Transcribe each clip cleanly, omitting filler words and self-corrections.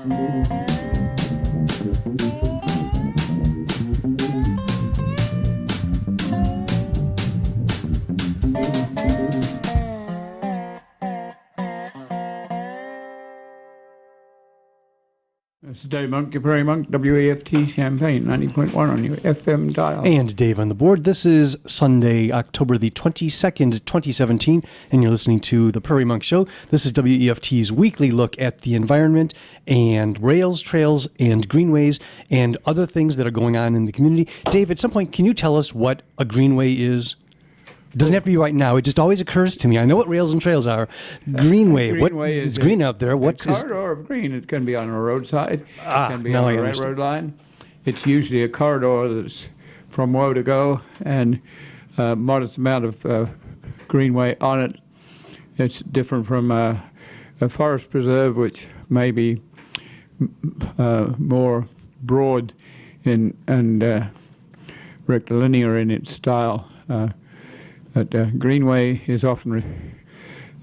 This is Dave Monk, your Prairie Monk, WAFT Champaign, 90.1 on your FM dial. And Dave on the board. This is Sunday, October the 22nd, 2017, and you're listening to the Prairie Monk Show. This is WEFT's weekly look at the environment and rails, trails, and greenways, and other things that are going on in the community. Dave, at some point, can you tell us what a greenway is? It doesn't have to be right now. It just always occurs to me. I know what rails and trails are. Greenway. It's green out there. What's a corridor of green? It can be on a roadside. It can be on a railroad line. It's usually a corridor that's from woe to go and a modest amount of greenway on it. It's different from a forest preserve, which may be more broad and rectilinear in its style. But greenway is often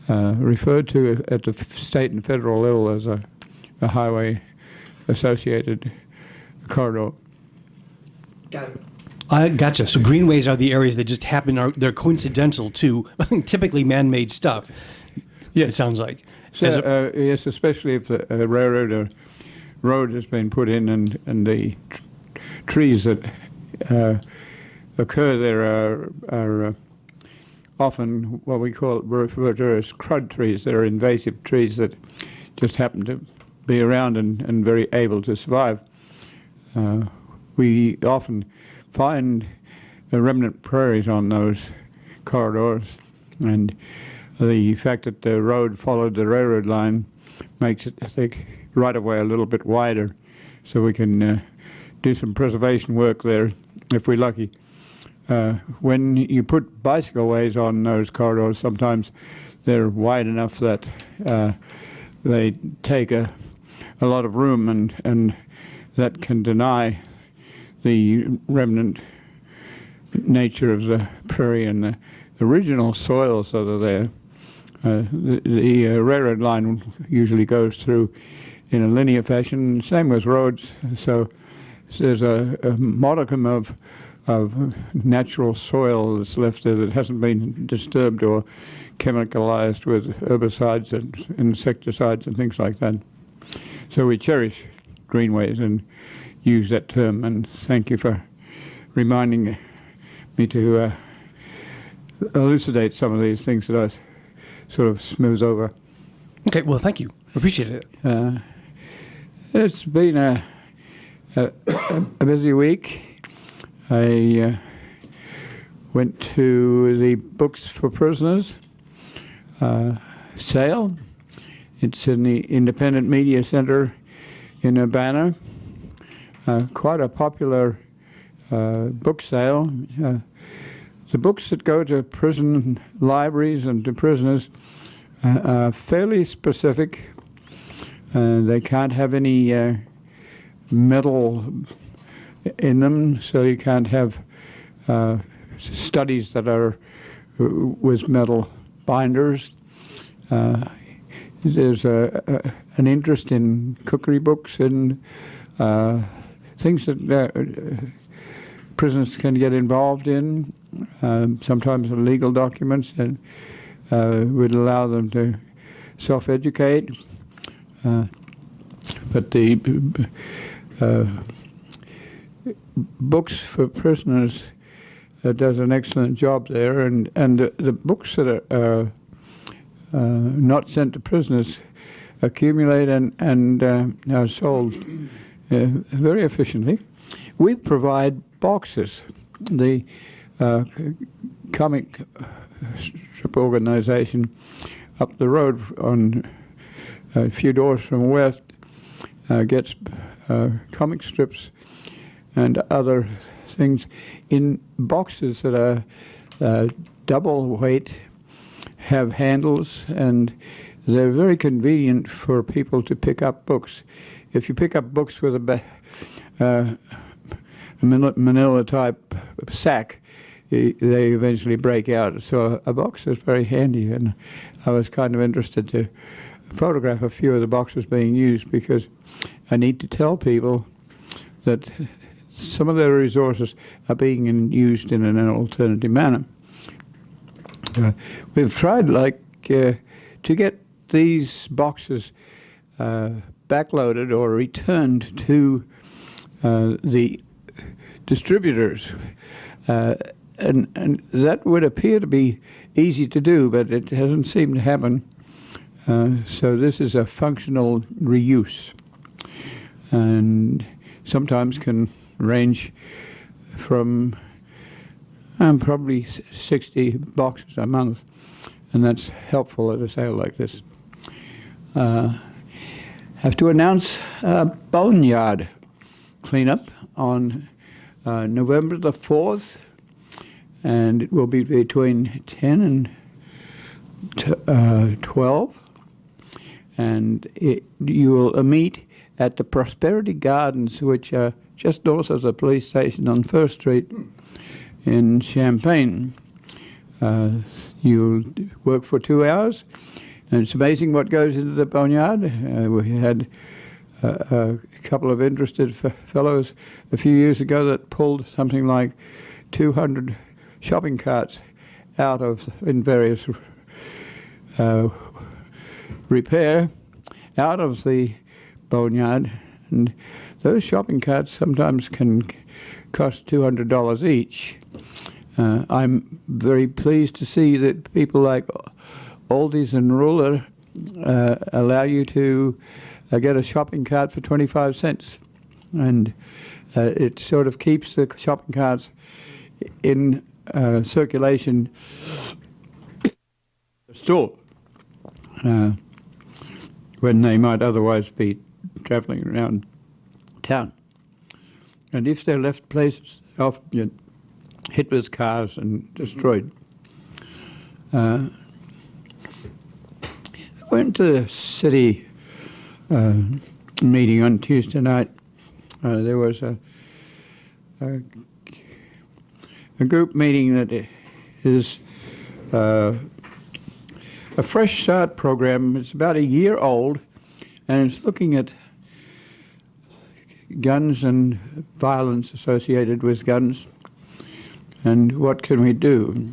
referred to at the state and federal level as a highway-associated corridor. Got it. I gotcha. So greenways are the areas that just happen, they're coincidental to typically man-made stuff. Yes. It sounds like. So, yes, especially if a railroad or road has been put in and the trees that occur there are often what we refer to as crud trees. They're invasive trees that just happen to be around and very able to survive. We often find remnant prairies on those corridors, and the fact that the road followed the railroad line makes it, I think, right of way a little bit wider, so we can do some preservation work there if we're lucky. When you put bicycle ways on those corridors, sometimes they're wide enough that they take a lot of room, and that can deny the remnant nature of the prairie and the original soils that are there. The railroad line usually goes through in a linear fashion, same with roads, so there's a modicum of natural soil that's left there that hasn't been disturbed or chemicalized with herbicides and insecticides and things like that. So we cherish greenways and use that term, and thank you for reminding me to elucidate some of these things that I sort of smooth over. Okay, well, thank you. Appreciate it. It's been a busy week. I went to the Books for Prisoners sale. It's in the Independent Media Center in Urbana. Quite a popular book sale. The books that go to prison libraries and to prisoners are fairly specific. They can't have any metal in them, so you can't have studies that are with metal binders. There's an interest in cookery books and things that prisoners can get involved in, sometimes legal documents that would allow them to self-educate. But the Books for Prisoners does an excellent job there, and the books that are not sent to prisoners accumulate and are sold very efficiently. We provide boxes. The comic strip organization up the road on a few doors from west gets comic strips and other things in boxes that are double weight, have handles, and they're very convenient for people to pick up books. If you pick up books with a manila type sack, they eventually break out. So a box is very handy, and I was kind of interested to photograph a few of the boxes being used, because I need to tell people that some of their resources are being used in an alternative manner. We've tried to get these boxes backloaded or returned to the distributors, and that would appear to be easy to do, but it hasn't seemed to happen. So this is a functional reuse, and sometimes can range from probably 60 boxes a month, and that's helpful at a sale like this. Have to announce boneyard cleanup on November the 4th, and it will be between 10 and 12, and you will meet at the Prosperity Gardens, which are just north of the police station on First Street in Champaign. You'll work for 2 hours, and it's amazing what goes into the boneyard. We had a couple of interested fellows a few years ago that pulled something like 200 shopping carts out of, in various repair, out of the boneyard, and those shopping carts sometimes can cost $200 each. I'm very pleased to see that people like Aldi's and Ruler allow you to get a shopping cart for 25 cents, and it sort of keeps the shopping carts in circulation store when they might otherwise be traveling around town. And if they're left places, often get hit with cars and destroyed. I went to the city meeting on Tuesday night. There was a group meeting that is a fresh start program. It's about a year old, and it's looking at guns and violence associated with guns, and what can we do.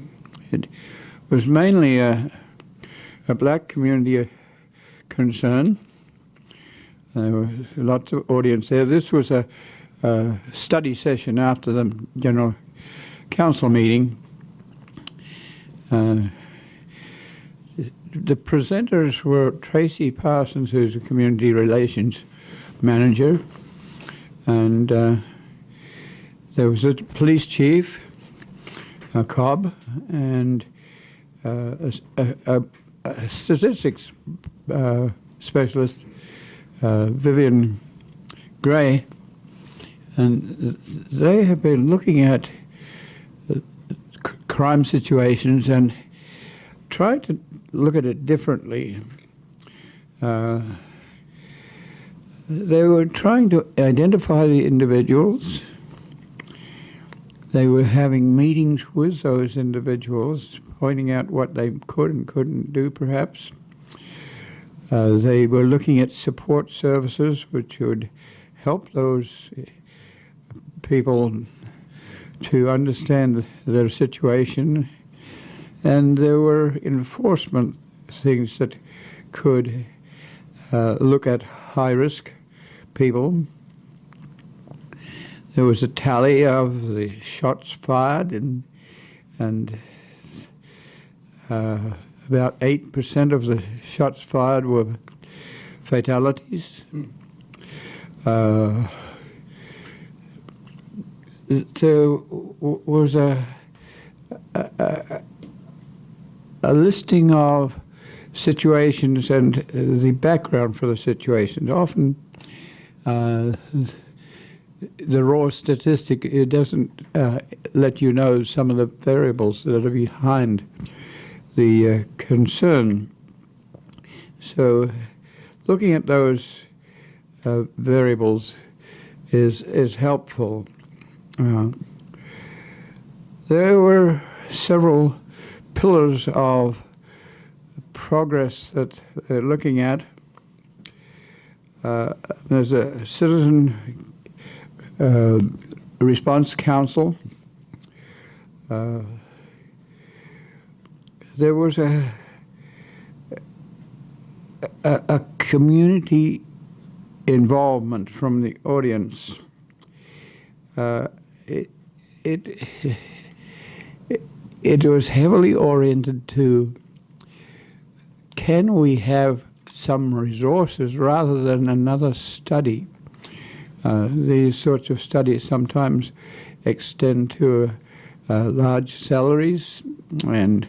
It was mainly a black community concern. There was lots of audience there. This was a study session after the General Council meeting. The presenters were Tracy Parsons, who's a community relations manager, and there was a police chief, a Cobb, and a statistics specialist, Vivian Gray, and they have been looking at crime situations and trying to look at it differently. They were trying to identify the individuals. They were having meetings with those individuals, pointing out what they could and couldn't do, perhaps. They were looking at support services which would help those people to understand their situation. And there were enforcement things that could look at high-risk people. There was a tally of the shots fired, and about 8% of the shots fired were fatalities. There was a listing of situations and the background for the situations. Often the raw statistic, it doesn't let you know some of the variables that are behind the concern. So looking at those variables is helpful. There were several pillars of progress that they're looking at. there's a citizen response council. There was a community involvement from the audience. It was heavily oriented to, can we have some resources rather than another study? These sorts of studies sometimes extend to large salaries and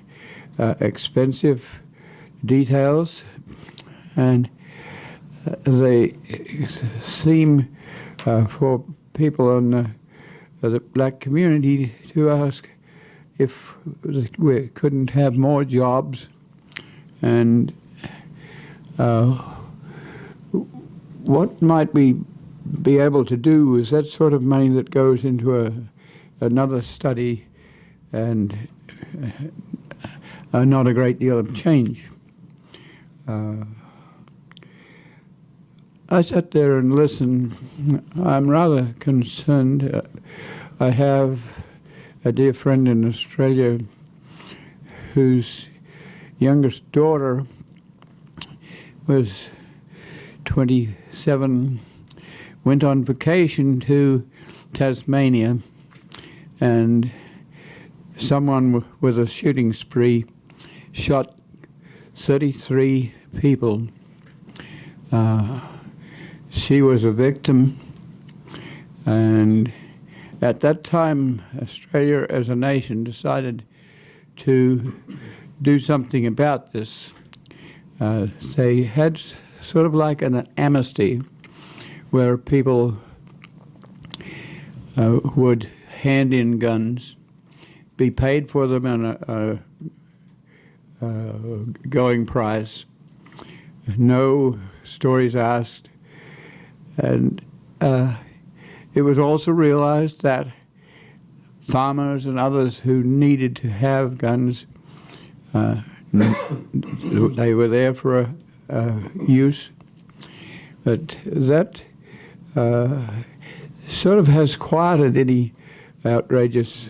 expensive details, and they seem for people in the black community to ask if we couldn't have more jobs, and what might we be able to do with that sort of money that goes into another study and not a great deal of change. I sat there and listened. I'm rather concerned. I have a dear friend in Australia whose youngest daughter was 27, went on vacation to Tasmania, and someone with a shooting spree shot 33 people. She was a victim, and at that time, Australia as a nation decided to do something about this. They had sort of like an amnesty where people would hand in guns, be paid for them on a going price, no stories asked, and it was also realized that farmers and others who needed to have guns, they were there for use. But that sort of has quieted any outrageous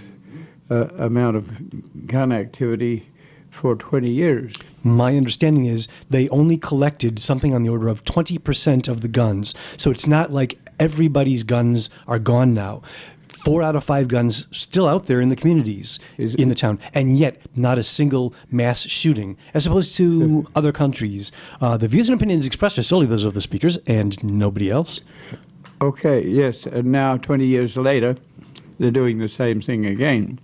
amount of gun activity for 20 years. My understanding is they only collected something on the order of 20% of the guns. So it's not like everybody's guns are gone now. 4 out of 5 guns still out there in the communities, in the town, and yet not a single mass shooting, as opposed to other countries. The views and opinions expressed are solely those of the speakers and nobody else. Okay, yes, and now 20 years later, they're doing the same thing again.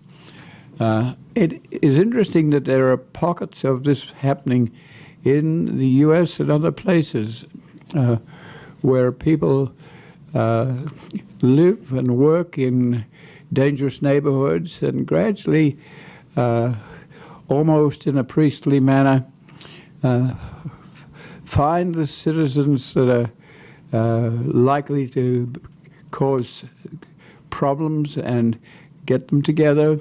It is interesting that there are pockets of this happening in the U.S. and other places where people live and work in dangerous neighborhoods and gradually, almost in a priestly manner, find the citizens that are likely to cause problems and get them together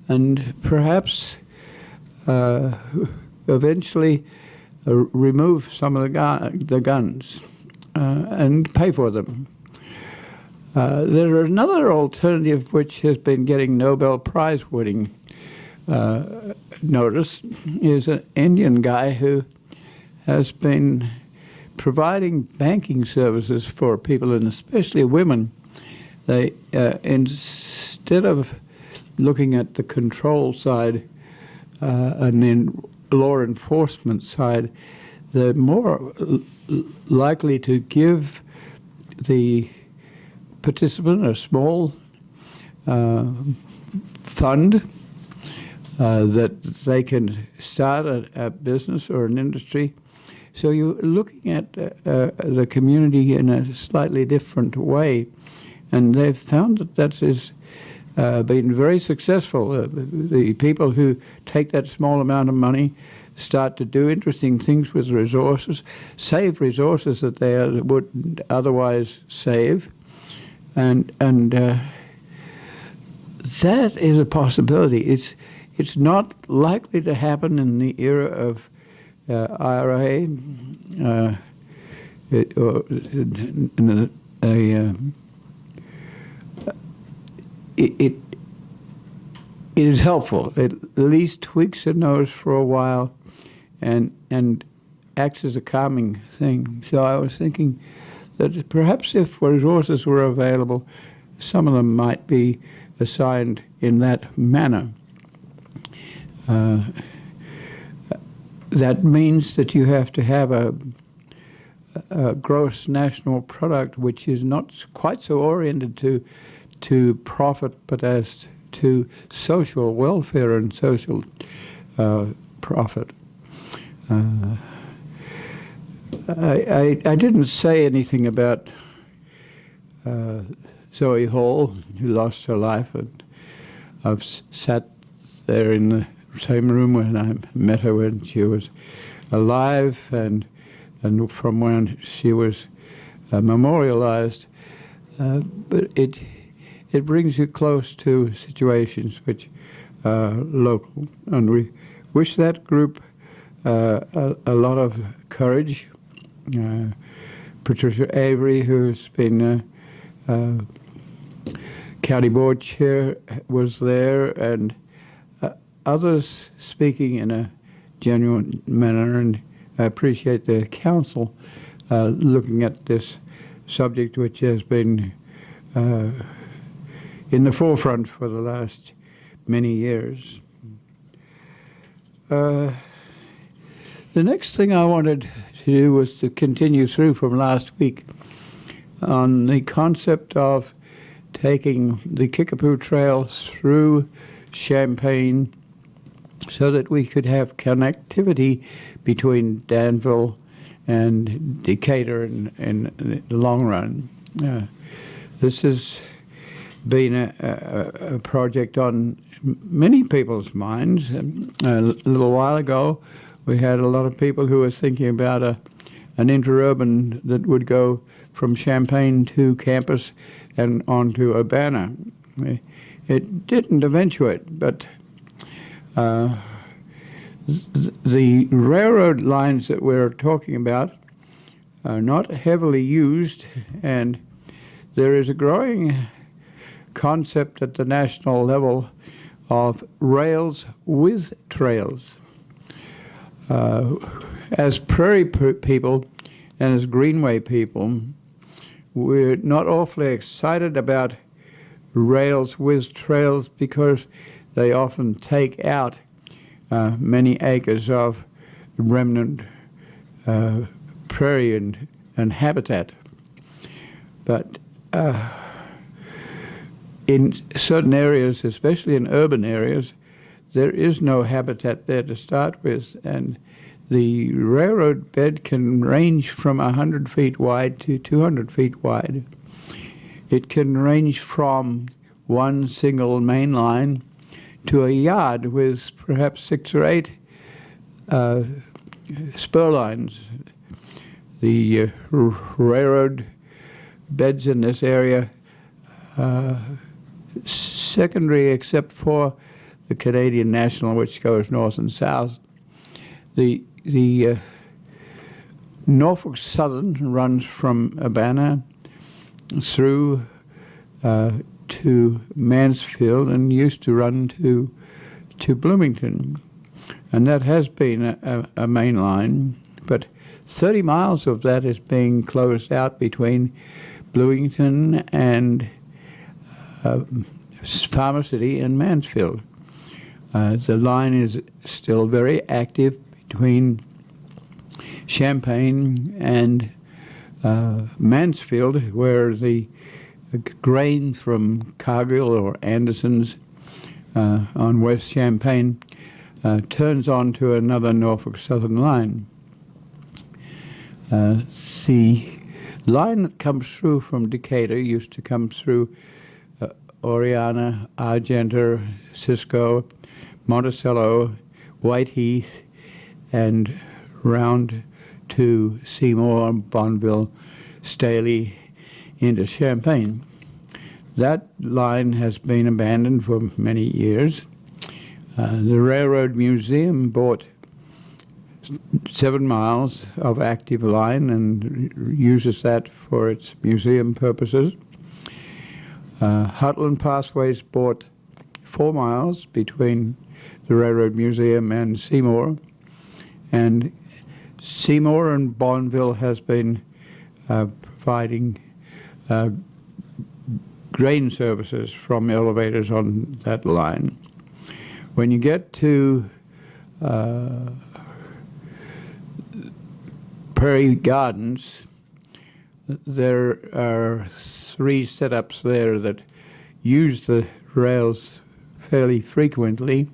and perhaps eventually remove some of the guns and pay for them. There is another alternative which has been getting Nobel Prize winning notice, is an Indian guy who has been providing banking services for people, and especially women. They instead of looking at the control side and then law enforcement side, they're more likely to give the participant a small fund that they can start a business or an industry. So you're looking at the community in a slightly different way, and they've found that that has been very successful. The people who take that small amount of money start to do interesting things with resources, save resources that they wouldn't otherwise save, and that is a possibility. It's not likely to happen in the era of IRA. it, or, it is helpful. It at least tweaks the nose for a while, and acts as a calming thing. So I was thinking that perhaps if resources were available, some of them might be assigned in that manner. That means that you have to have a gross national product which is not quite so oriented to profit, but as to social welfare and social profit. I didn't say anything about Zoe Hall, who lost her life, and I've sat there in the same room when I met her when she was alive, and from when she was memorialized. But it brings you close to situations which are local, and we wish that group a lot of courage. Patricia Avery, who's been county board chair, was there, and others speaking in a genuine manner, and I appreciate the council looking at this subject, which has been in the forefront for the last many years. The next thing I wanted to do was to continue through from last week on the concept of taking the Kickapoo Trail through Champaign so that we could have connectivity between Danville and Decatur in the long run. This has been a project on many people's minds. A little while ago, we had a lot of people who were thinking about an interurban that would go from Champaign to campus and on to Urbana. It didn't eventuate, but the railroad lines that we're talking about are not heavily used, and there is a growing concept at the national level of rails with trails. As prairie people and as greenway people, we're not awfully excited about rails with trails because they often take out many acres of remnant prairie and habitat. But in certain areas, especially in urban areas, there is no habitat there to start with, and the railroad bed can range from 100 feet wide to 200 feet wide. It can range from one single main line to a yard with perhaps 6 or 8 spur lines. The railroad beds in this area, secondary except for the Canadian National, which goes north and south. The Norfolk Southern runs from Urbana through to Mansfield and used to run to Bloomington, and that has been a main line, but 30 miles of that is being closed out between Bloomington and Farmer City and Mansfield. The line is still very active between Champaign and Mansfield, where the grain from Cargill or Anderson's on West Champaign turns on to another Norfolk Southern line. The line that comes through from Decatur used to come through Oriana, Argenta, Cisco, Monticello, Whiteheath, and round to Seymour, Bonneville, Staley, into Champaign. That line has been abandoned for many years. The Railroad Museum bought 7 miles of active line and uses that for its museum purposes. Heartland Pathways bought 4 miles between the Railroad Museum and Seymour, and Seymour and Bonneville has been providing grain services from elevators on that line. When you get to Prairie Gardens, there are 3 setups there that use the rails fairly frequently.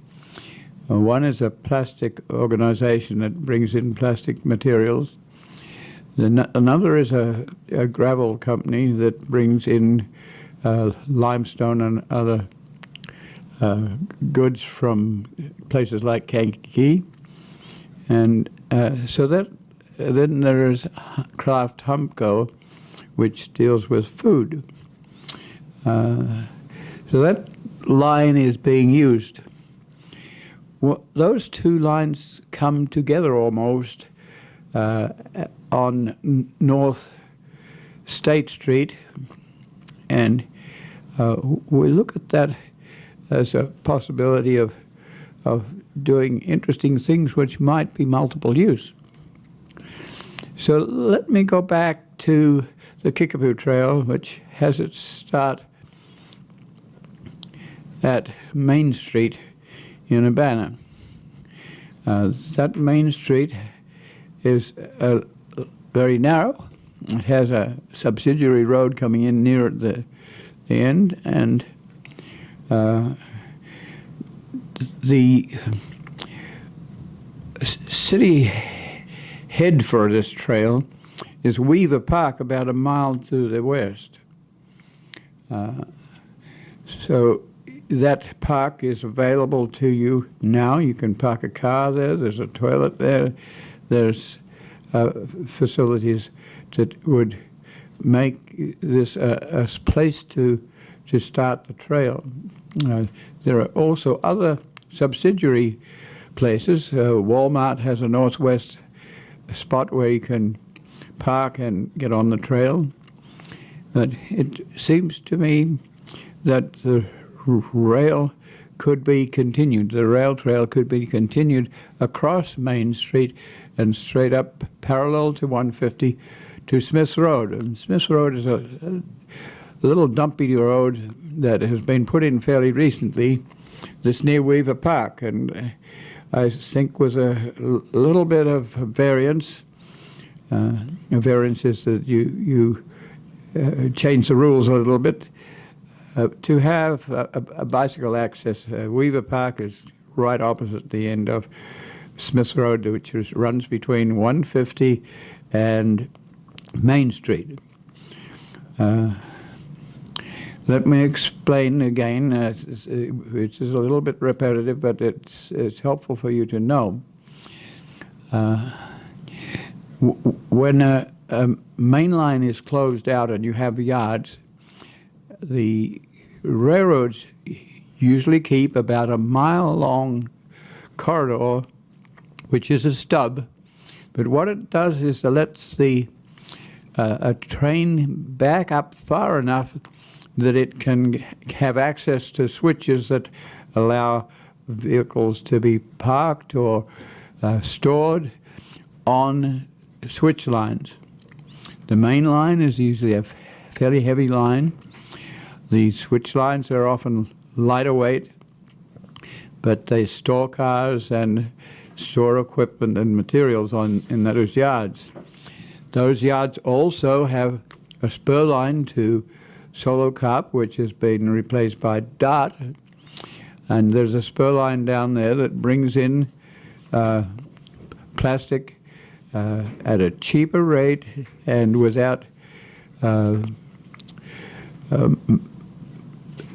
One is a plastic organization that brings in plastic materials. Another is a gravel company that brings in limestone and other goods from places like Kankakee. And so that then there is Kraft Humco, which deals with food. So that line is being used. Well, those 2 lines come together almost on North State Street, and we look at that as a possibility of doing interesting things which might be multiple use. So let me go back to the Kickapoo Trail, which has its start at Main Street in Urbana. That Main Street is very narrow. It has a subsidiary road coming in near the end, and the city head for this trail is Weaver Park, about a mile to the west. So that park is available to you now. You can park a car there. There's a toilet there. There's facilities that would make this a place to start the trail. There are also other subsidiary places. Walmart has a northwest spot where you can park and get on the trail. But it seems to me that the rail could be continued. The rail trail could be continued across Main Street and straight up parallel to 150 to Smith Road. And Smith Road is a little dumpy road that has been put in fairly recently, that's near Weaver Park. And I think with a little bit of variance, variance is that you change the rules a little bit, to have a bicycle access. Weaver Park is right opposite the end of Smith Road, which runs between 150 and Main Street. Let me explain again. It's a little bit repetitive, but it's helpful for you to know. When a main line is closed out and you have yards, the railroads usually keep about a mile-long corridor, which is a stub. But what it does is it lets a train back up far enough that it can have access to switches that allow vehicles to be parked or stored on switch lines. The main line is usually a fairly heavy line. The switch lines are often lighter weight, but they store cars and store equipment and materials in those yards. Those yards also have a spur line to Solo Cup, which has been replaced by Dart, and there's a spur line down there that brings in plastic at a cheaper rate and without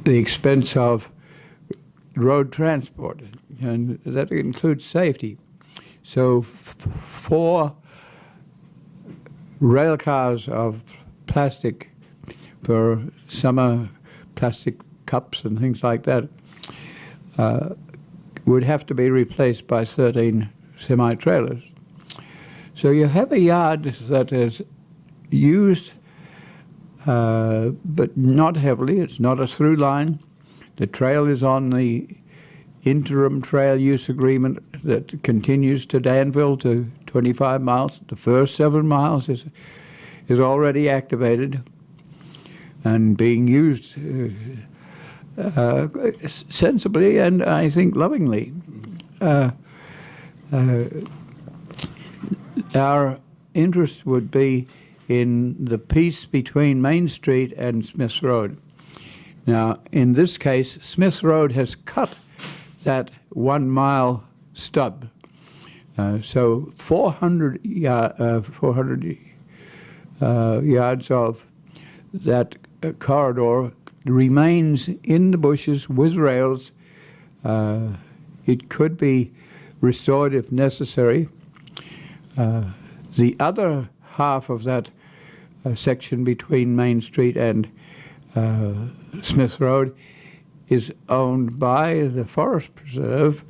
the expense of road transport, and that includes safety. So 4 rail cars of plastic for summer plastic cups and things like that would have to be replaced by 13 semi-trailers. So you have a yard that is used, but not heavily. It's not a through line. The trail is on the interim trail use agreement that continues to Danville to 25 miles. The first 7 miles is already activated and being used sensibly and I think lovingly. Our interest would be in the piece between Main Street and Smith Road. Now, in this case, Smith Road has cut that 1 mile stub. So 400 yards of that corridor remains in the bushes with rails. It could be restored if necessary. The other half of that section between Main Street and Smith Road is owned by the Forest Preserve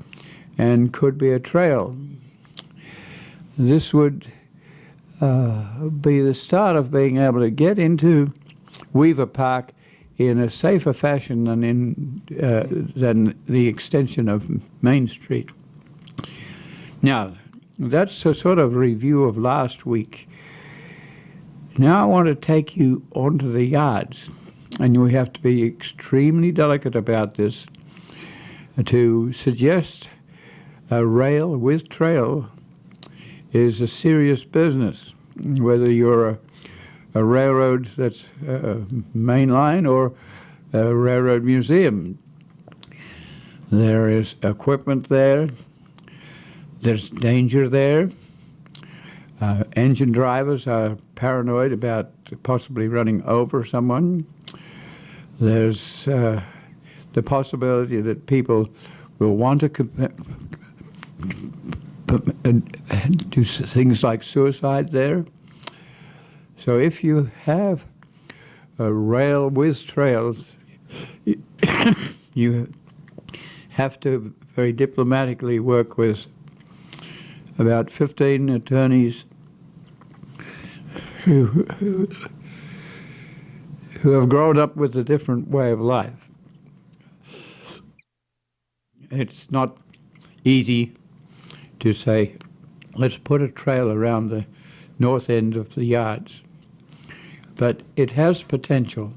and could be a trail. This would be the start of being able to get into Weaver Park in a safer fashion than the extension of Main Street. Now, that's a sort of review of last week. Now I want to take you onto the yards, and we have to be extremely delicate about this. To suggest a rail with trail is a serious business, whether you're a railroad that's main line or a railroad museum. There is equipment there. There's danger there. Engine drivers are paranoid about possibly running over someone. There's the possibility that people will want to do things like suicide there. So if you have a rail with trails, you have to very diplomatically work with about 15 attorneys who have grown up with a different way of life. It's not easy to say, let's put a trail around the north end of the yards. But it has potential.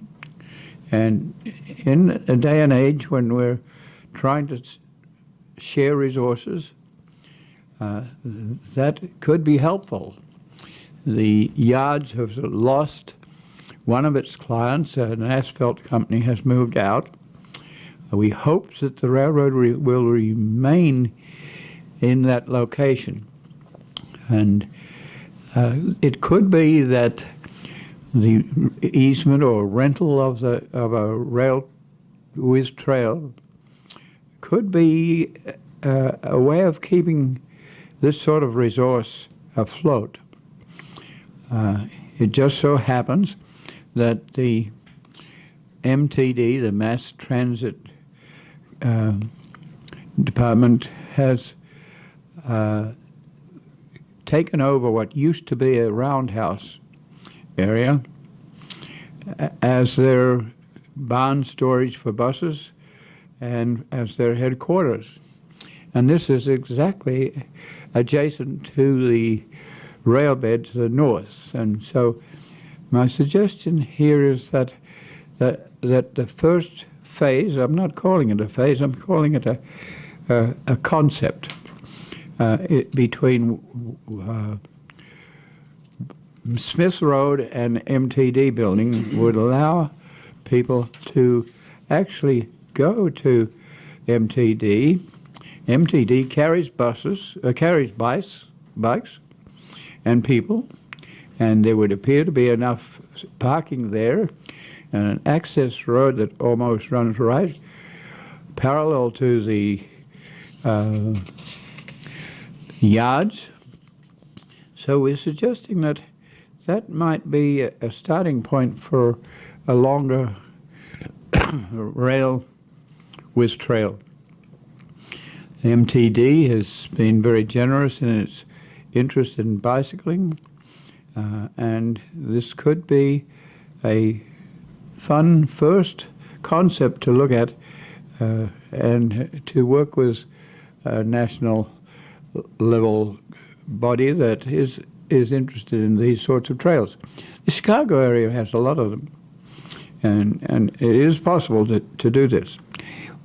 And in a day and age when we're trying to share resources, that could be helpful. The yards have lost one of its clients. An asphalt company has moved out. We hope that the railroad will remain in that location. And it could be that the easement or rental of a rail with trail could be a way of keeping this sort of resource afloat. It just so happens that the MTD, the Mass Transit Department, has taken over what used to be a roundhouse area as their barn storage for buses and as their headquarters. And this is exactly adjacent to the rail bed to the north. And so my suggestion here is that the first phase, I'm not calling it a phase, I'm calling it a concept between Smith Road and MTD building would allow people to actually go to MTD. MTD carries bikes and people, and there would appear to be enough parking there and an access road that almost runs right parallel to the yards. So we're suggesting that might be a starting point for a longer rail with trail. The MTD has been very generous in interest in bicycling, and this could be a fun first concept to look at and to work with a national level body that is interested in these sorts of trails. The Chicago area has a lot of them, and it is possible to do this.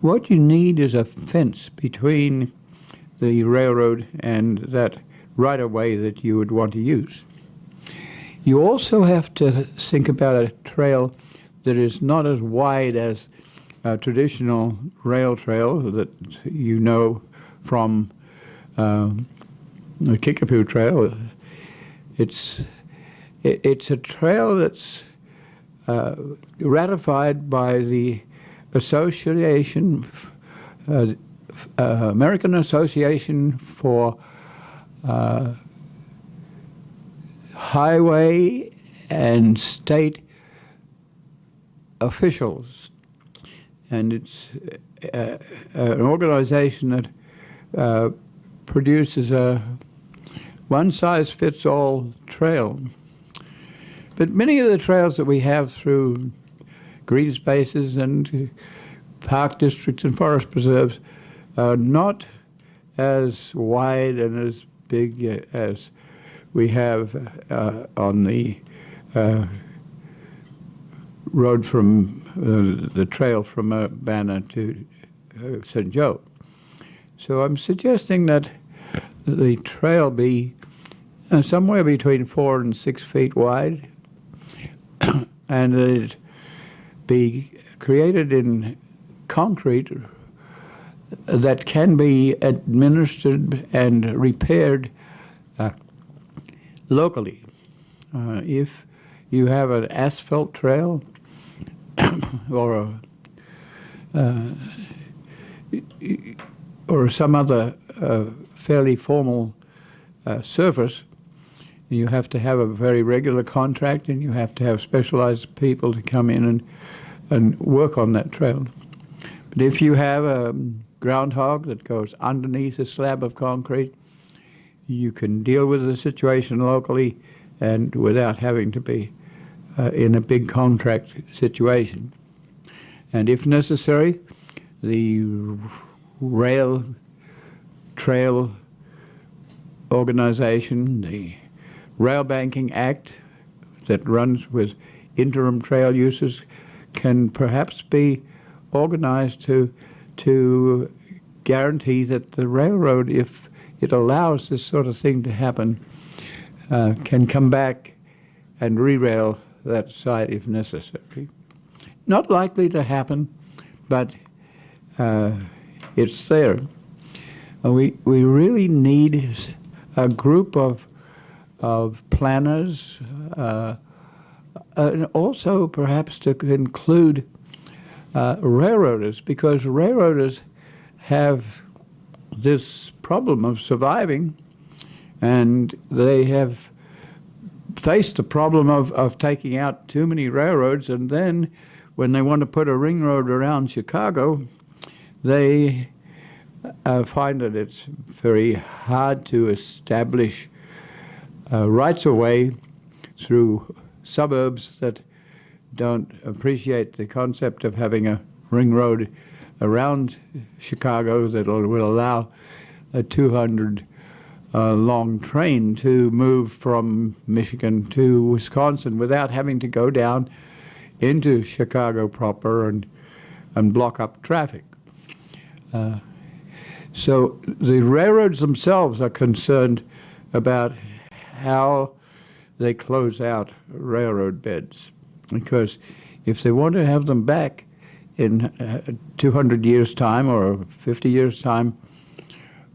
What you need is a fence between the railroad and that right-of-way that you would want to use. You also have to think about a trail that is not as wide as a traditional rail trail that you know from the Kickapoo Trail. It's a trail that's ratified by the American Association for Highway and State Officials, and it's an organization that produces a one-size-fits-all trail. But many of the trails that we have through green spaces and park districts and forest preserves are not as wide and as big as we have on the road from the trail from Urbana to St. Joe. So I'm suggesting that the trail be somewhere between 4 and 6 feet wide, and that it be created in concrete that can be administered and repaired locally. If you have an asphalt trail or some other fairly formal surface, you have to have a very regular contract, and you have to have specialized people to come in and work on that trail. But if you have a groundhog that goes underneath a slab of concrete, you can deal with the situation locally and without having to be in a big contract situation. And if necessary, the rail trail organization, the Rail Banking Act that runs with interim trail users, can perhaps be organized to guarantee that the railroad, if it allows this sort of thing to happen, can come back and re-rail that site if necessary. Not likely to happen, but it's there. We really need a group of planners, and also perhaps to include railroaders, because railroaders have this problem of surviving, and they have faced the problem of taking out too many railroads, and then when they want to put a ring road around Chicago, they find that it's very hard to establish rights-of-way through suburbs that don't appreciate the concept of having a ring road around Chicago that will allow a 200 long train to move from Michigan to Wisconsin without having to go down into Chicago proper and block up traffic. So the railroads themselves are concerned about how they close out railroad beds, because if they want to have them back in 200 years' time or 50 years' time,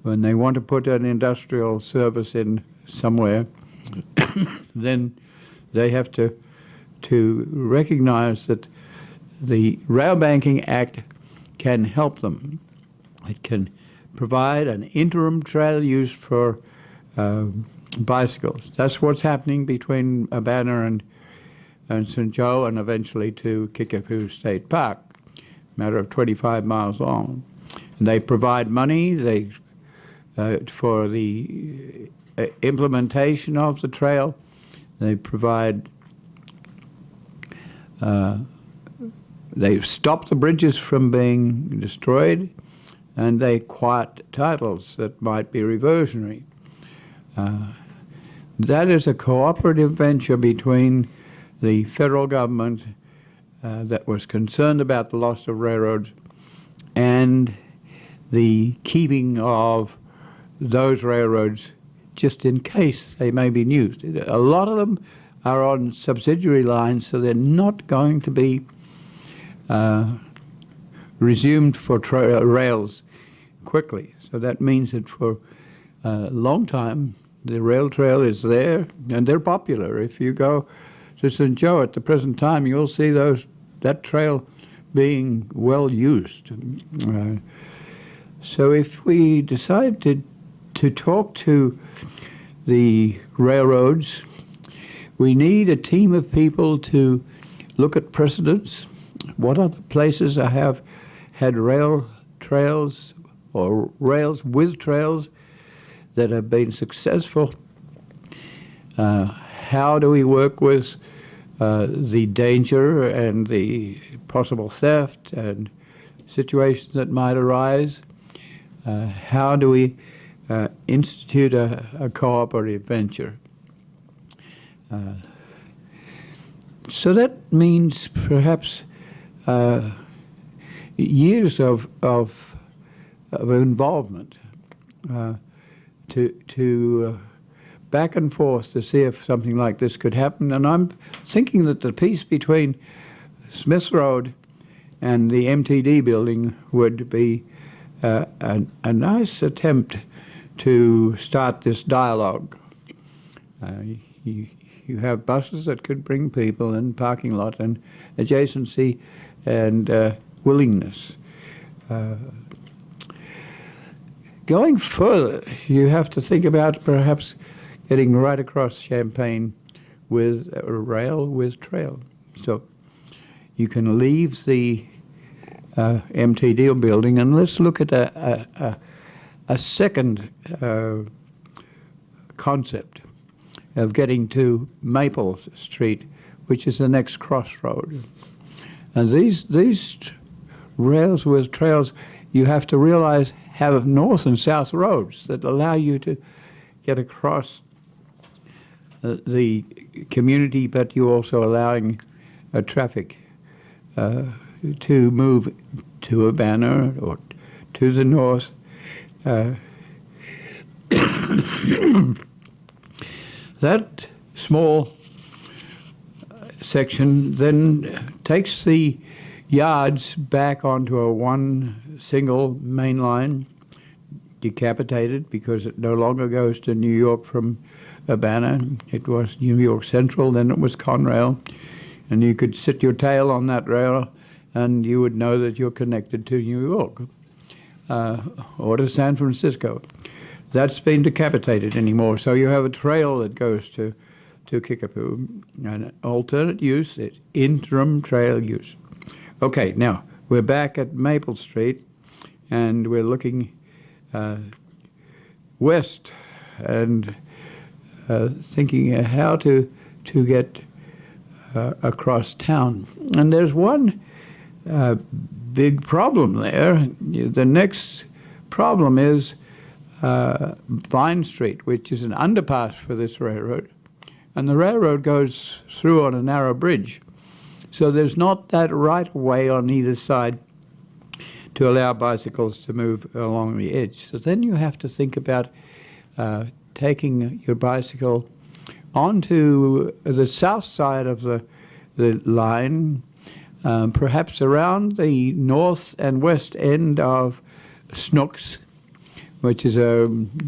when they want to put an industrial service in somewhere, then they have to recognize that the Rail Banking Act can help them. It can provide an interim trail use for bicycles. That's what's happening between Urbana and St. Joe, and eventually to Kickapoo State Park, a matter of 25 miles long. And they provide money for the implementation of the trail. They provide, they stop the bridges from being destroyed, and they quiet titles that might be reversionary. That is a cooperative venture between the federal government that was concerned about the loss of railroads and the keeping of those railroads just in case they may be used. A lot of them are on subsidiary lines, so they're not going to be resumed for rails quickly. So that means that for a long time, the rail trail is there, and they're popular. If you go to St. Joe at the present time, you'll see that trail being well used. So if we decide to talk to the railroads, we need a team of people to look at precedents. What other places have had rail trails or rails with trails that have been successful? How do we work with the danger and the possible theft and situations that might arise? How do we institute a cooperative venture? So that means perhaps years of involvement to back and forth to see if something like this could happen. And I'm thinking that the piece between Smith Road and the MTD building would be a nice attempt to start this dialogue. You have buses that could bring people and parking lot and adjacency and willingness. Going further, you have to think about perhaps getting right across Champaign with a rail with trail. So you can leave the MTD building, and let's look at a second concept of getting to Maple Street, which is the next crossroad. And these rails with trails, you have to realize, have north and south roads that allow you to get across the community, but you're also allowing traffic to move to Urbana or to the north. That small section then takes the yards back onto a one single main line, decapitated because it no longer goes to New York from Urbana. It was New York Central, then it was Conrail, and you could sit your tail on that rail and you would know that you're connected to New York or to San Francisco. That's been decapitated anymore, so you have a trail that goes to Kickapoo. An alternate use is interim trail use. Okay, now we're back at Maple Street, and we're looking west and thinking how to get across town. And there's one big problem there. The next problem is Vine Street, which is an underpass for this railroad, and the railroad goes through on a narrow bridge. So there's not that right of way on either side to allow bicycles to move along the edge. So then you have to think about taking your bicycle onto the south side of the line, perhaps around the north and west end of Snooks, which is a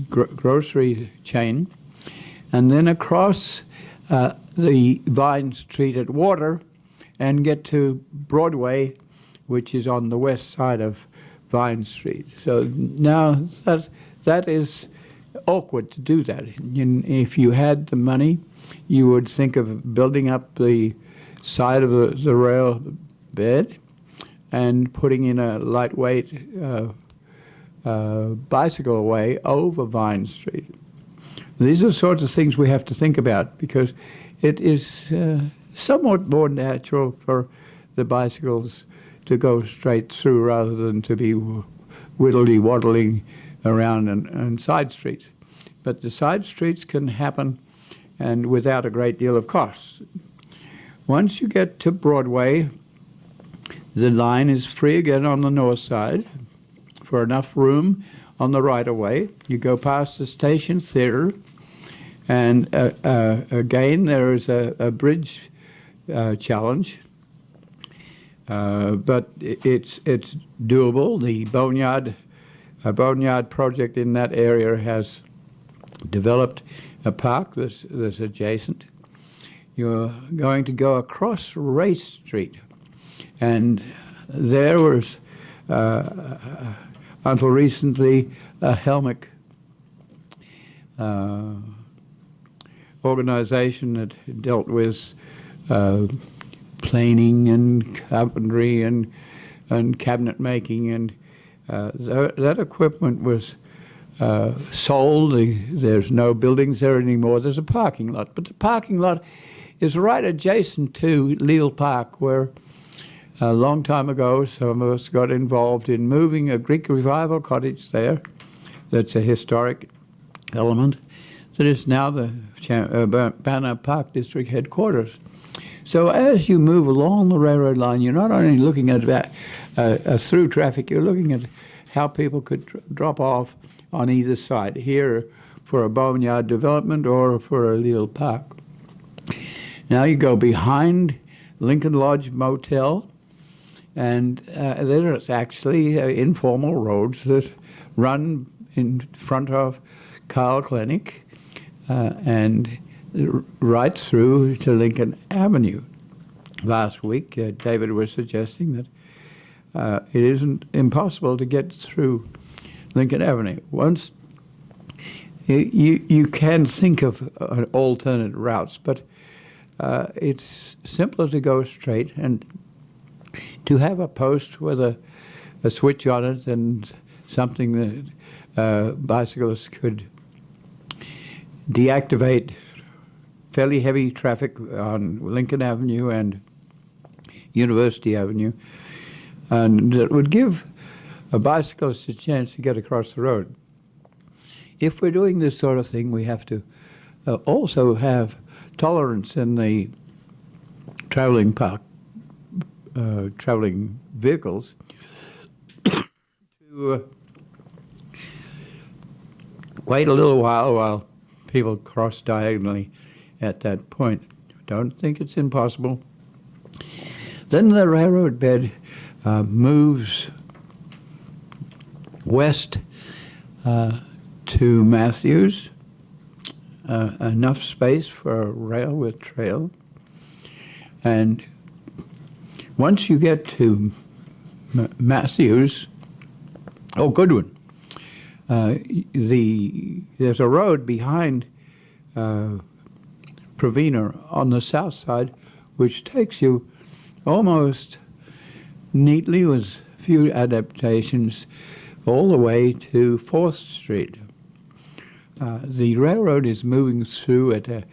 grocery chain, and then across the Vine Street at Water and get to Broadway, which is on the west side of Vine Street. So now that is awkward to do that. If you had the money, you would think of building up the side of the rail bed and putting in a lightweight bicycle way over Vine Street. These are the sorts of things we have to think about, because it is somewhat more natural for the bicycles to go straight through rather than to be whittly-waddling around and side streets. But the side streets can happen and without a great deal of cost. Once you get to Broadway, the line is free again on the north side for enough room on the right-of-way. You go past the Station Theater, and again there is a bridge challenge, but it's doable. The Boneyard project in that area has developed a park that's adjacent. You're going to go across Race Street, and there was, until recently, a Helmick organization that dealt with planing and carpentry and cabinet making, and that equipment was sold. There's no buildings there anymore. There's a parking lot, but the parking lot is right adjacent to Leal Park, where a long time ago some of us got involved in moving a Greek Revival cottage there. That's a historic element that is now the Banner Park District headquarters. So as you move along the railroad line, you're not only looking at through traffic, you're looking at how people could drop off on either side, here for a boneyard development or for a Leal Park. Now you go behind Lincoln Lodge Motel, and there's actually informal roads that run in front of Carl Clinic and right through to Lincoln Avenue. Last week, David was suggesting that it isn't impossible to get through Lincoln Avenue. Once you can think of alternate routes, but it's simpler to go straight and to have a post with a switch on it and something that bicyclists could deactivate fairly heavy traffic on Lincoln Avenue and University Avenue, and it would give a bicyclist a chance to get across the road. If we're doing this sort of thing, we have to also have tolerance in the traveling vehicles to wait a little while people cross diagonally at that point. Don't think it's impossible. Then the railroad bed moves west to Matthews, enough space for a rail with trail. And once you get to Matthews, Goodwin, there's a road behind Provena on the south side, which takes you almost neatly with few adaptations all the way to 4th Street. The railroad is moving through at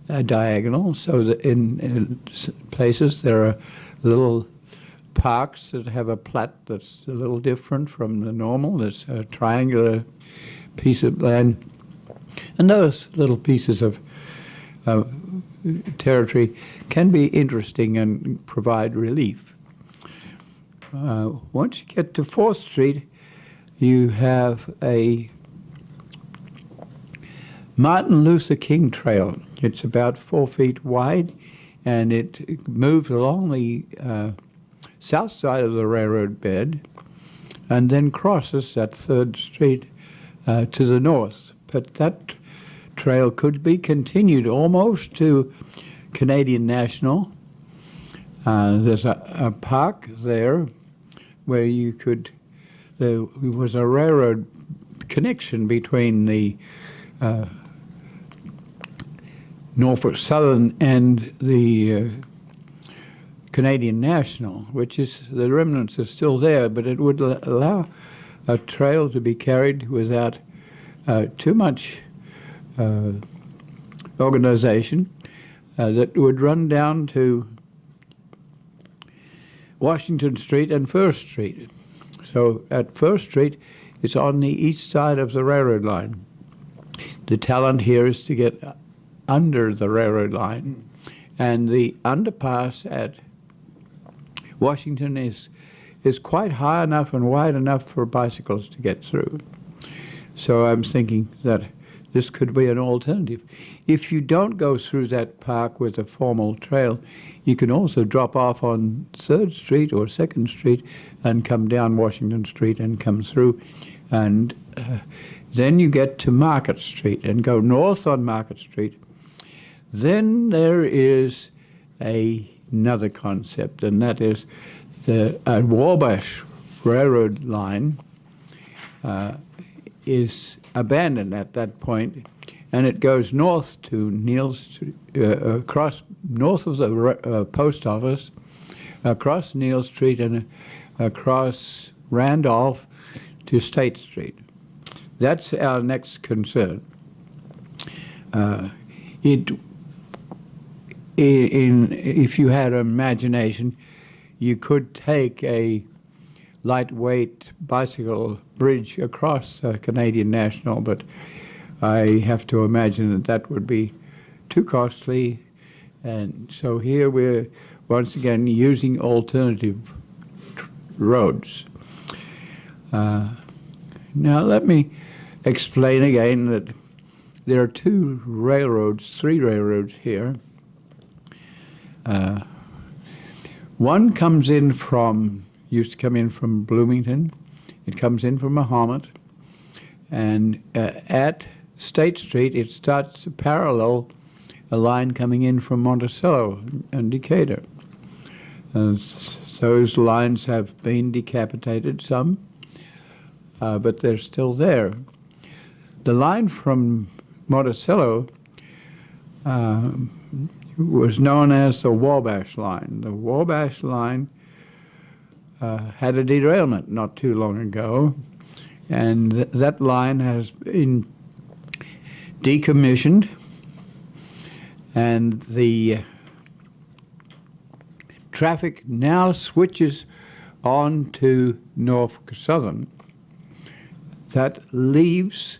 a diagonal, so that in places there are little parks that have a plat that's a little different from the normal. There's a triangular piece of land, and those little pieces of territory can be interesting and provide relief. Once you get to 4th Street, you have a Martin Luther King Trail. It's about 4 feet wide, and it moves along the south side of the railroad bed and then crosses at 3rd Street to the north. But that trail could be continued almost to Canadian National. There's a park there where you could, there was a railroad connection between the Norfolk Southern and the Canadian National, which is, the remnants are still there, but it would allow a trail to be carried without too much organization that would run down to Washington Street and First Street. So at First Street, it's on the east side of the railroad line. The talent here is to get under the railroad line. And the underpass at Washington is quite high enough and wide enough for bicycles to get through. So I'm thinking that this could be an alternative. If you don't go through that park with a formal trail, you can also drop off on 3rd Street or 2nd Street and come down Washington Street and come through. And then you get to Market Street and go north on Market Street. Then there is another concept, and that is the Wabash Railroad line is abandoned at that point, and it goes north to Neal's, across north of the post office, across Neal Street and across Randolph to State Street. That's our next concern. If you had an imagination, you could take a lightweight bicycle bridge across Canadian National, but I have to imagine that that would be too costly. And so here we're once again using alternative roads. Now let me explain again that there are three railroads here. One comes in used to come in from Bloomington. It comes in from Mahomet. And at State Street, it starts to parallel a line coming in from Monticello and Decatur. Those lines have been decapitated, some, but they're still there. The line from Monticello was known as the Wabash line. The Wabash line had a derailment not too long ago, and that line has been decommissioned, and the traffic now switches on to Norfolk Southern. That leaves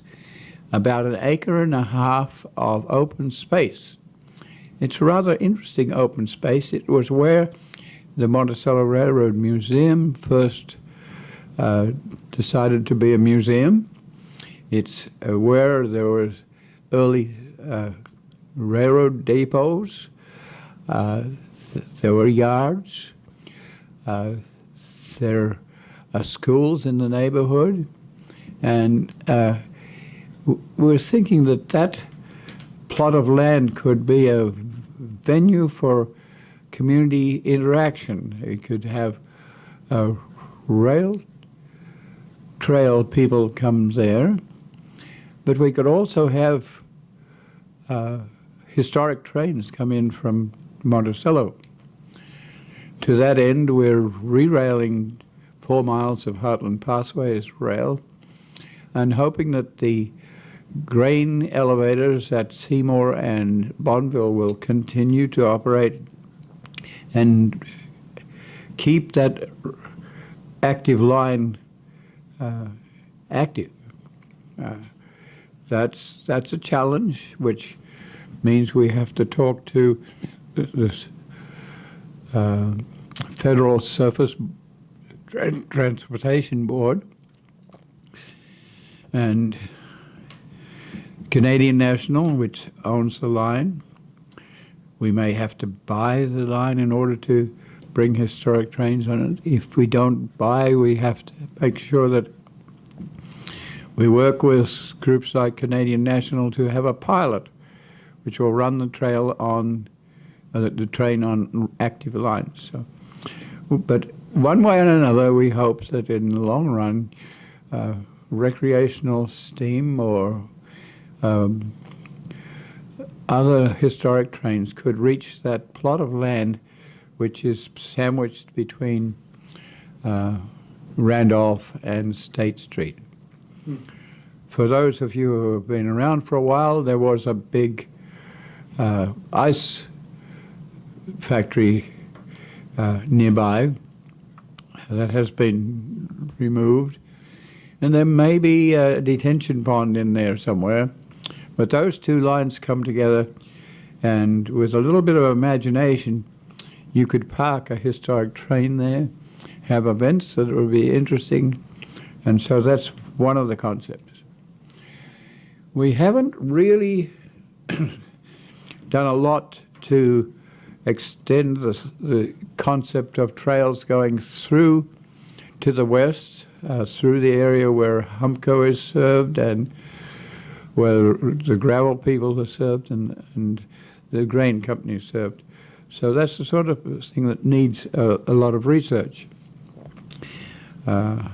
about 1.5 acres of open space. It's a rather interesting open space. It was where the Monticello Railroad Museum first decided to be a museum. It's where there was early railroad depots. There were yards. There are schools in the neighborhood. And we're thinking that that plot of land could be a venue for community interaction. It could have rail trail people come there, but we could also have historic trains come in from Monticello. To that end, we're re-railing 4 miles of Heartland Pathway as rail, and hoping that the grain elevators at Seymour and Bonneville will continue to operate and keep that active line active. That's a challenge, which means we have to talk to this Federal Surface Transportation Board and Canadian National, which owns the line. We may have to buy the line in order to bring historic trains on it. If we don't buy, we have to make sure that we work with groups like Canadian National to have a pilot which will run the trail on the train on active lines. So, but one way or another, we hope that in the long run, recreational steam or other historic trains could reach that plot of land which is sandwiched between Randolph and State Street. For those of you who have been around for a while, there was a big ice factory nearby that has been removed. And there may be a detention pond in there somewhere. But those two lines come together, and with a little bit of imagination, you could park a historic train there, have events that would be interesting, and so that's one of the concepts. We haven't really done a lot to extend the concept of trails going through to the west, through the area where Humco is served and where the gravel people are served and the grain company is served. So that's the sort of thing that needs a lot of research. In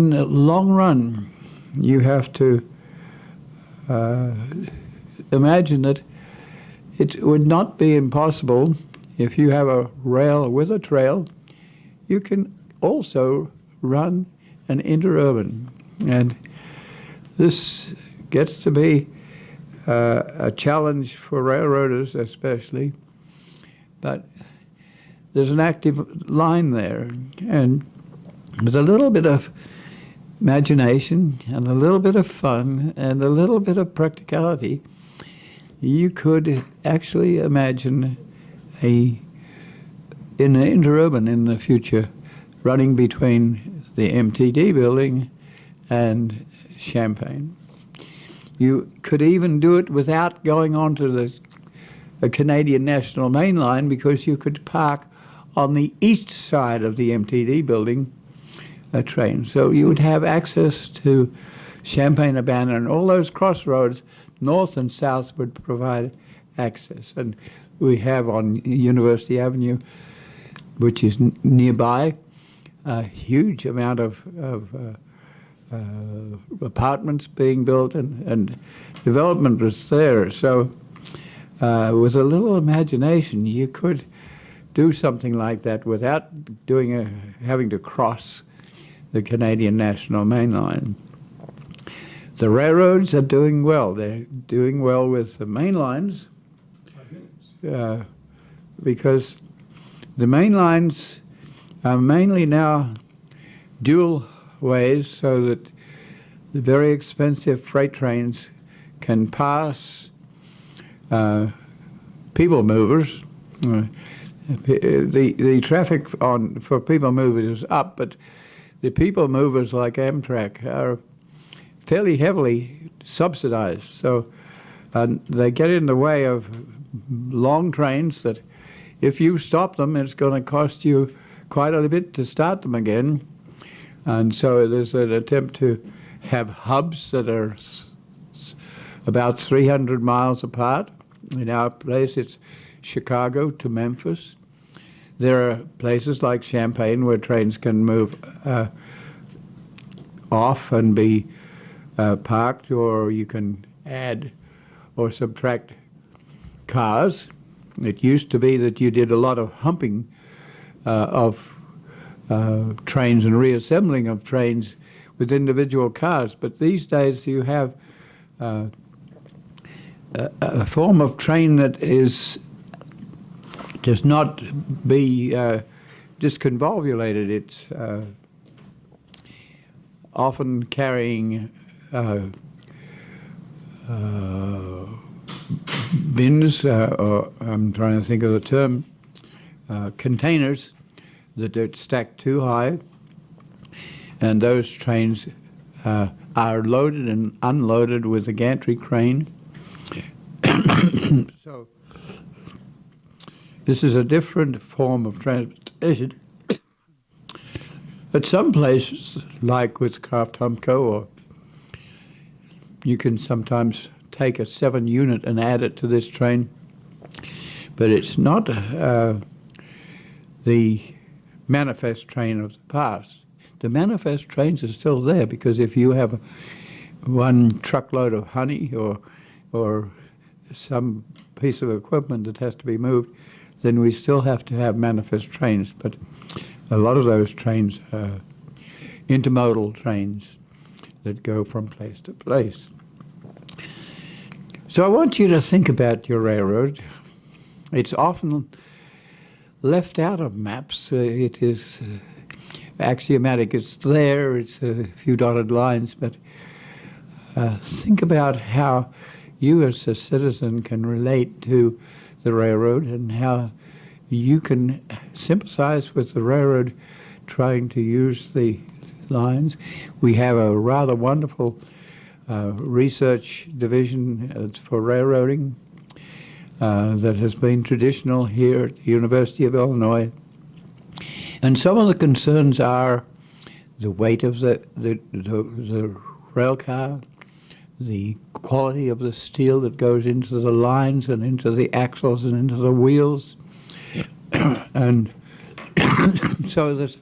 the long run, you have to imagine that it would not be impossible if you have a rail with a trail. You can also run an interurban, and this gets to be a challenge for railroaders especially, but there's an active line there, and with a little bit of imagination and a little bit of fun and a little bit of practicality, you could actually imagine an interurban in the future running between the MTD building and Champaign. You could even do it without going onto the Canadian National Main Line, because you could park on the east side of the MTD building a train. So you would have access to Champaign-Urbana, and all those crossroads, north and south, would provide access. And we have on University Avenue, which is nearby, a huge amount of apartments being built, and development is there. So with a little imagination, you could do something like that without having to cross the Canadian National Main Line. The railroads are doing well. They're doing well with the main lines because the main lines are mainly now dual ways, so that the very expensive freight trains can pass people movers. The traffic for people movers is up, but the people movers like Amtrak are fairly heavily subsidized. So they get in the way of long trains that if you stop them, it's going to cost you quite a bit to start them again. And so there's an attempt to have hubs that are about 300 miles apart. In our place, it's Chicago to Memphis. There are places like Champaign where trains can move off and be parked, or you can add or subtract cars. It used to be that you did a lot of humping of trains and reassembling of trains with individual cars, but these days you have a form of train that does not be disconvolvulated. It's often carrying bins, or I'm trying to think of the term, containers that are stacked too high, and those trains are loaded and unloaded with a gantry crane. So this is a different form of transportation. At some places, like with Kraft Humco, or you can sometimes take a 7-unit and add it to this train, but it's not the manifest train of the past. The manifest trains are still there, because if you have one truckload of honey or some piece of equipment that has to be moved, then we still have to have manifest trains. But a lot of those trains are intermodal trains. that go from place to place. So I want you to think about your railroad. It's often left out of maps. It is axiomatic. It's there. It's a few dotted lines. But think about how you as a citizen can relate to the railroad and how you can sympathize with the railroad trying to use the lines. We have a rather wonderful research division for railroading that has been traditional here at the University of Illinois. And some of the concerns are the weight of the rail car, the quality of the steel that goes into the lines and into the axles and into the wheels. And so there's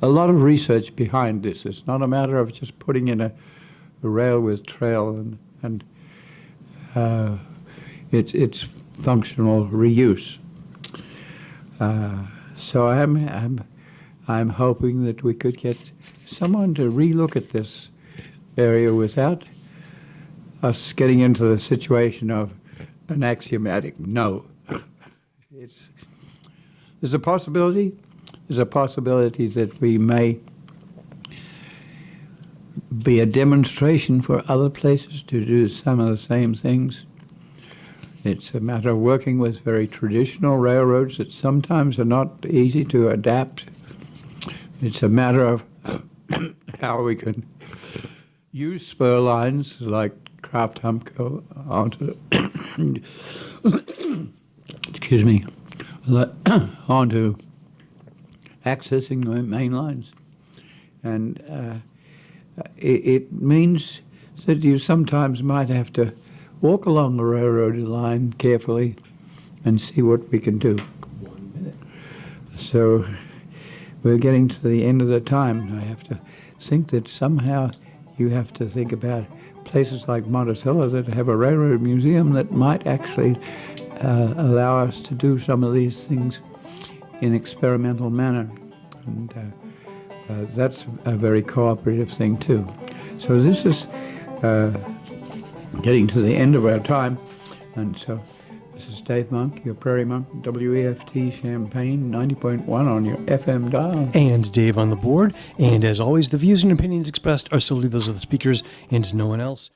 a lot of research behind this. It's not a matter of just putting in a rail with trail and it's functional reuse. So I'm hoping that we could get someone to relook at this area without us getting into the situation of an axiomatic no. There's a possibility that we may be a demonstration for other places to do some of the same things. It's a matter of working with very traditional railroads that sometimes are not easy to adapt. It's a matter of how we can use spur lines like Kraft Humco onto excuse me, onto accessing the main lines. And it means that you sometimes might have to walk along the railroad line carefully and see what we can do. 1 minute. So we're getting to the end of the time. I have to think that somehow you have to think about places like Monticello that have a railroad museum that might actually allow us to do some of these things in experimental manner. And that's a very cooperative thing too. So this is getting to the end of our time. And so this is Dave Monk, your Prairie Monk, WEFT Champaign, 90.1 on your FM dial. And Dave on the board. And as always, the views and opinions expressed are solely those of the speakers and no one else.